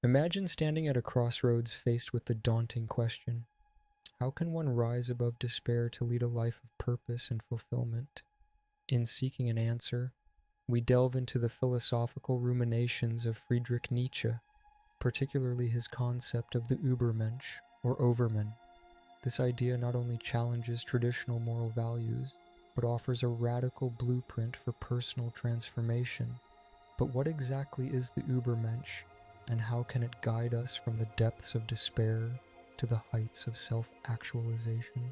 Imagine standing at a crossroads faced with the daunting question: how can one rise above despair to lead a life of purpose and fulfillment? In seeking an answer, we delve into the philosophical ruminations of Friedrich Nietzsche, particularly his concept of the Übermensch, or Overman. This idea not only challenges traditional moral values, but offers a radical blueprint for personal transformation. But what exactly is the Übermensch, and how can it guide us from the depths of despair to the heights of self-actualization?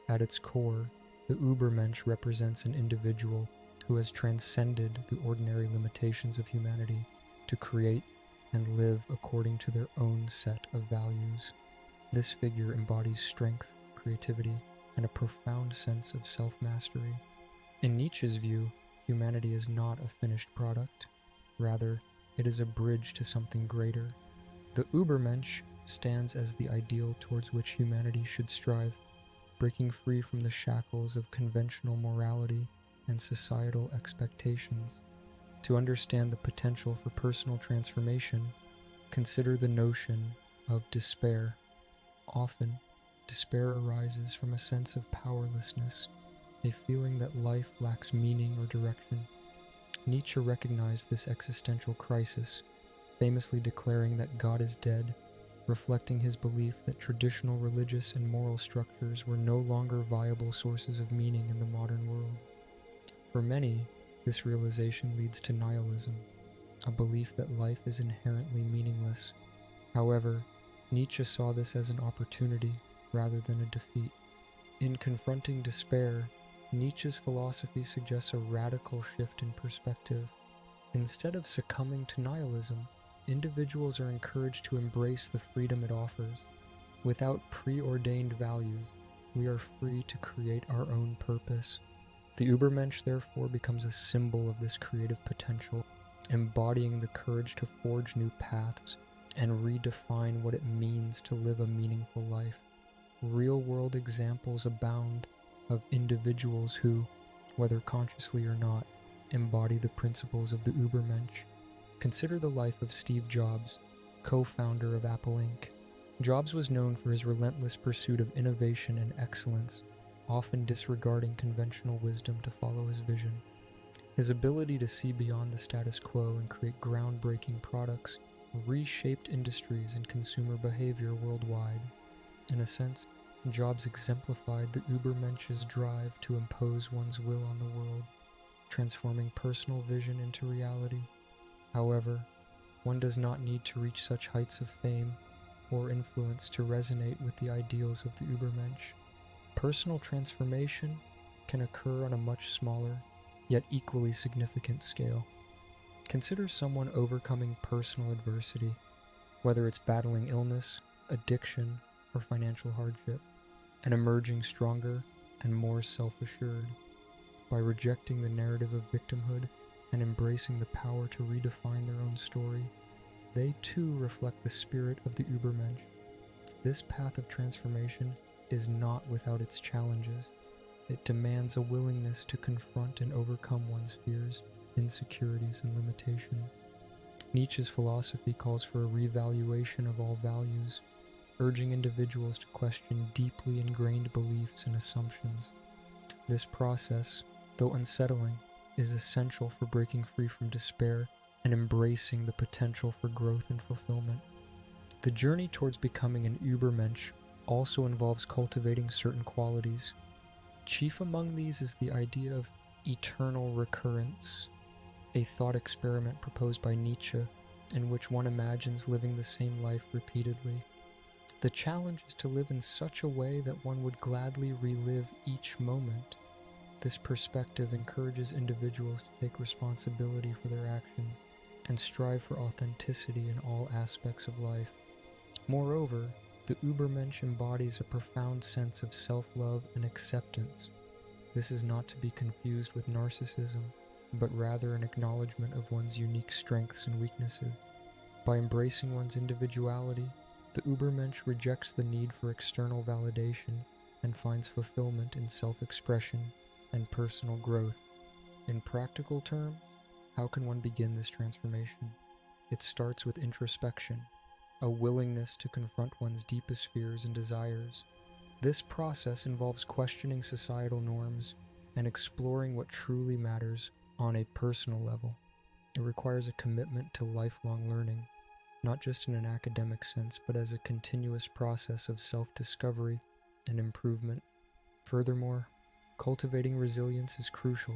At its core, the Übermensch represents an individual who has transcended the ordinary limitations of humanity to create and live according to their own set of values. This figure embodies strength, creativity, and a profound sense of self-mastery. In Nietzsche's view, humanity is not a finished product. Rather, it is a bridge to something greater. The Übermensch stands as the ideal towards which humanity should strive, breaking free from the shackles of conventional morality and societal expectations. To understand the potential for personal transformation, consider the notion of despair. Often, despair arises from a sense of powerlessness, a feeling that life lacks meaning or direction. Nietzsche recognized this existential crisis, famously declaring that God is dead, reflecting his belief that traditional religious and moral structures were no longer viable sources of meaning in the modern world. For many, this realization leads to nihilism, a belief that life is inherently meaningless. However, Nietzsche saw this as an opportunity rather than a defeat. In confronting despair, Nietzsche's philosophy suggests a radical shift in perspective. Instead of succumbing to nihilism, individuals are encouraged to embrace the freedom it offers. Without preordained values, we are free to create our own purpose. The Übermensch therefore becomes a symbol of this creative potential, embodying the courage to forge new paths and redefine what it means to live a meaningful life. Real-world examples abound of individuals who, whether consciously or not, embody the principles of the Übermensch. Consider the life of Steve Jobs, co-founder of Apple Inc. Jobs was known for his relentless pursuit of innovation and excellence, often disregarding conventional wisdom to follow his vision. His ability to see beyond the status quo and create groundbreaking products reshaped industries and consumer behavior worldwide. In a sense, Jobs exemplified the Übermensch's drive to impose one's will on the world, transforming personal vision into reality. However, one does not need to reach such heights of fame or influence to resonate with the ideals of the Übermensch. Personal transformation can occur on a much smaller, yet equally significant scale. Consider someone overcoming personal adversity, whether it's battling illness, addiction, or financial hardship, and emerging stronger and more self-assured. By rejecting the narrative of victimhood and embracing the power to redefine their own story, they too reflect the spirit of the Übermensch. This path of transformation is not without its challenges. It demands a willingness to confront and overcome one's fears, insecurities, and limitations. Nietzsche's philosophy calls for a revaluation of all values, urging individuals to question deeply ingrained beliefs and assumptions. This process, though unsettling, is essential for breaking free from despair and embracing the potential for growth and fulfillment. The journey towards becoming an Übermensch also involves cultivating certain qualities. Chief among these is the idea of eternal recurrence, a thought experiment proposed by Nietzsche in which one imagines living the same life repeatedly. The challenge is to live in such a way that one would gladly relive each moment. This perspective encourages individuals to take responsibility for their actions and strive for authenticity in all aspects of life. Moreover, the Übermensch embodies a profound sense of self-love and acceptance. This is not to be confused with narcissism, but rather an acknowledgement of one's unique strengths and weaknesses. By embracing one's individuality, the Übermensch rejects the need for external validation and finds fulfillment in self-expression and personal growth. In practical terms, how can one begin this transformation? It starts with introspection, a willingness to confront one's deepest fears and desires. This process involves questioning societal norms and exploring what truly matters on a personal level. It requires a commitment to lifelong learning, not just in an academic sense, but as a continuous process of self-discovery and improvement. Furthermore, cultivating resilience is crucial.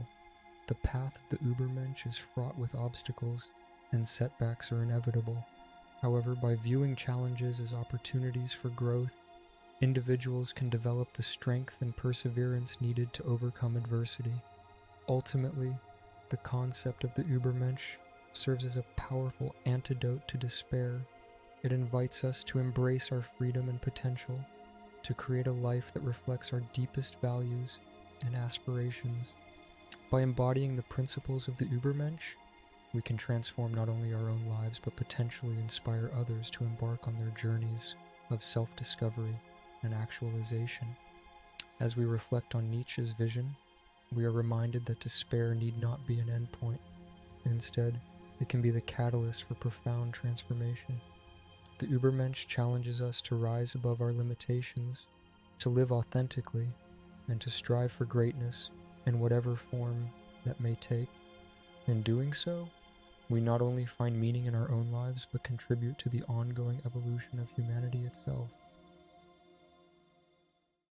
The path of the Übermensch is fraught with obstacles, and setbacks are inevitable. However, by viewing challenges as opportunities for growth, individuals can develop the strength and perseverance needed to overcome adversity. Ultimately, the concept of the Übermensch serves as a powerful antidote to despair. It invites us to embrace our freedom and potential, to create a life that reflects our deepest values and aspirations. By embodying the principles of the Übermensch, we can transform not only our own lives, but potentially inspire others to embark on their journeys of self-discovery and actualization. As we reflect on Nietzsche's vision, we are reminded that despair need not be an endpoint. Instead, it can be the catalyst for profound transformation. The Übermensch challenges us to rise above our limitations, to live authentically, and to strive for greatness in whatever form that may take. In doing so, we not only find meaning in our own lives, but contribute to the ongoing evolution of humanity itself.